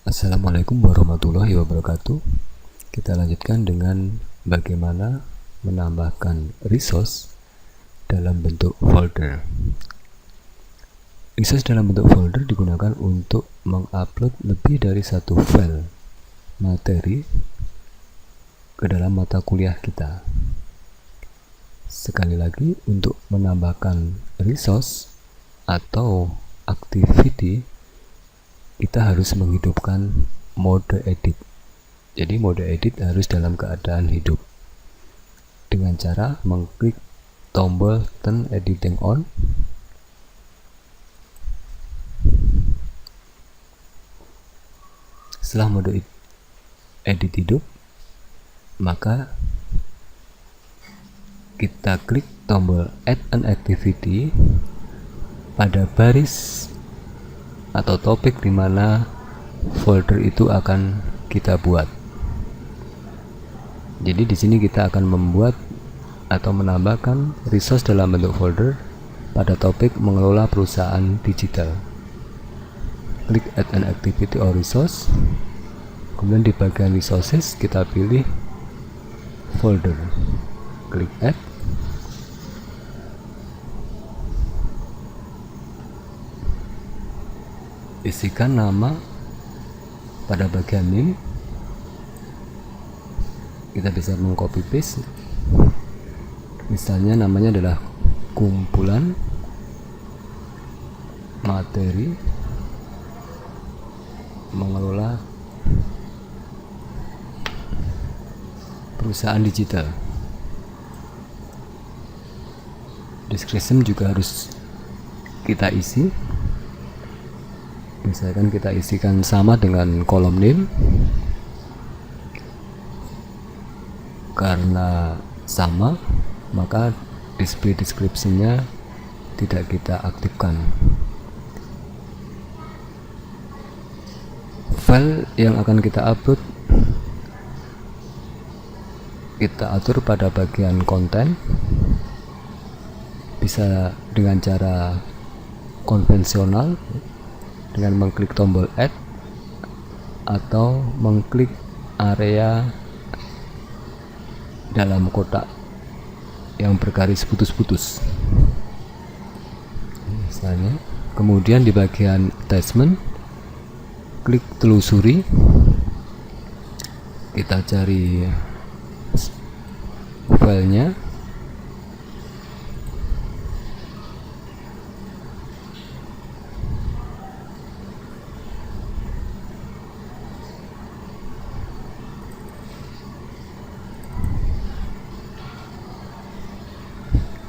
Assalamualaikum warahmatullahi wabarakatuh. Kita lanjutkan dengan bagaimana menambahkan resource dalam bentuk folder. Resource dalam bentuk folder digunakan untuk mengupload lebih dari satu file materi ke dalam mata kuliah kita. Sekali lagi, untuk menambahkan resource atau activity, kita harus menghidupkan mode edit. Jadi mode edit harus dalam keadaan hidup dengan cara mengklik tombol turn editing on. Setelah mode edit hidup, maka kita klik tombol add an activity pada baris atau topik di mana folder itu akan kita buat. Jadi di sini kita akan membuat atau menambahkan resource dalam bentuk folder pada topik mengelola perusahaan digital. Klik add an activity or resource. Kemudian di bagian resources kita pilih folder. Klik add. Isikan nama pada bagian name. Kita bisa mengcopy paste. Misalnya namanya adalah kumpulan materi mengelola perusahaan digital. Description juga harus kita isi. Misalkan kita isikan sama dengan kolom name, karena sama maka display description-nya tidak kita aktifkan. File yang akan kita upload kita atur pada bagian konten, bisa dengan cara konvensional dengan mengklik tombol add atau mengklik area dalam kotak yang bergaris putus-putus misalnya. Kemudian di bagian attachment klik telusuri, kita cari filenya.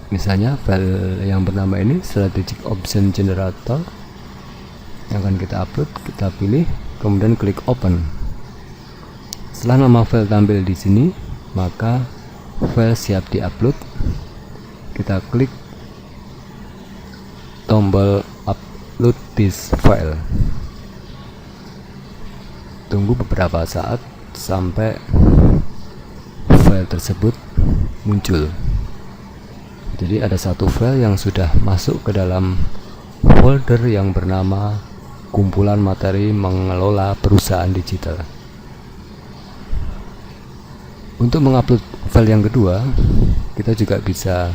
Misalnya file yang bernama ini Strategic Option Generator yang akan kita upload, kita pilih, kemudian klik open. Setelah nama file tampil di sini, maka file siap diupload. Kita klik tombol upload this file. Tunggu beberapa saat sampai file tersebut muncul. Jadi ada satu file yang sudah masuk ke dalam folder yang bernama kumpulan materi mengelola perusahaan digital. Untuk mengupload file yang kedua, kita juga bisa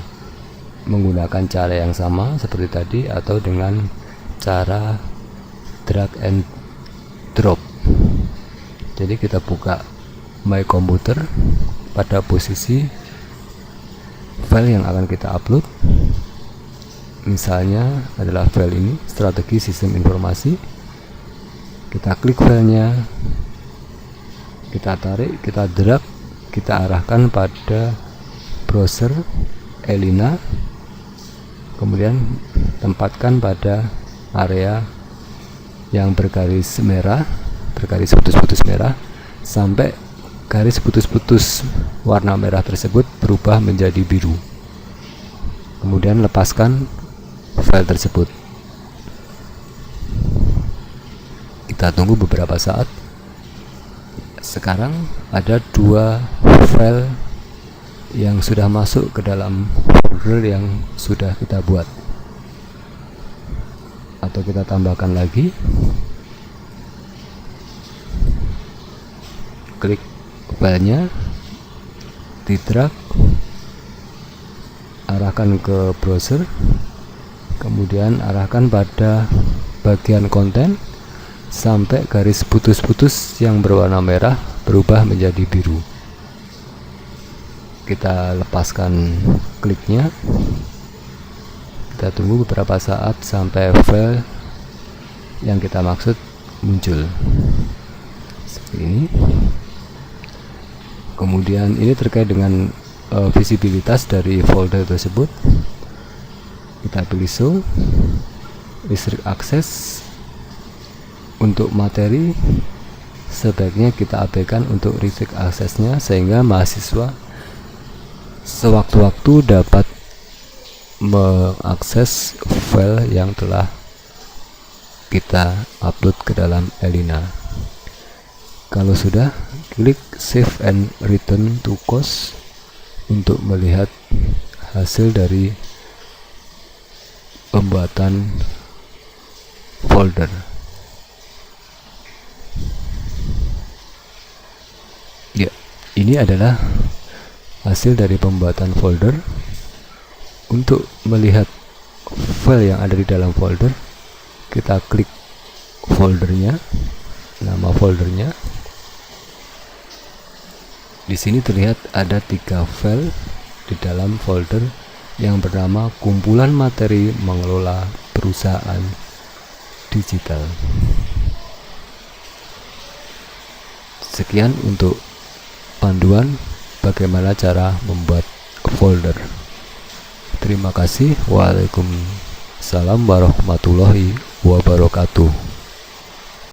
menggunakan cara yang sama seperti tadi atau dengan cara drag and drop. Jadi kita buka My Computer pada posisi file yang akan kita upload, misalnya adalah file ini, strategi sistem informasi. Kita klik filenya, kita tarik, kita drag, kita arahkan pada browser Elina, kemudian tempatkan pada area yang bergaris merah, bergaris putus-putus merah, sampai garis putus-putus warna merah tersebut berubah menjadi biru. Kemudian lepaskan file tersebut. Kita tunggu beberapa saat. Sekarang ada dua file yang sudah masuk ke dalam folder yang sudah kita buat. Atau kita tambahkan lagi. klik filenya, di drag, arahkan ke browser, kemudian arahkan pada bagian konten sampai garis putus-putus yang berwarna merah berubah menjadi biru. Kita lepaskan kliknya, kita tunggu beberapa saat sampai file yang kita maksud muncul seperti ini. Kemudian ini terkait dengan visibilitas dari folder tersebut. Kita pilih show, restrict access. Untuk materi sebaiknya kita abaikan untuk restrict aksesnya, sehingga mahasiswa sewaktu-waktu dapat mengakses file yang telah kita upload ke dalam Elina. Kalau sudah, klik save and return to course untuk melihat hasil dari pembuatan folder. Ya, ini adalah hasil dari pembuatan folder. Untuk melihat file yang ada di dalam folder, kita klik foldernya, nama foldernya. Di sini terlihat ada 3 file di dalam folder yang bernama kumpulan materi mengelola perusahaan digital. Sekian untuk panduan bagaimana cara membuat folder. Terima kasih. Waalaikumsalam warahmatullahi wabarakatuh.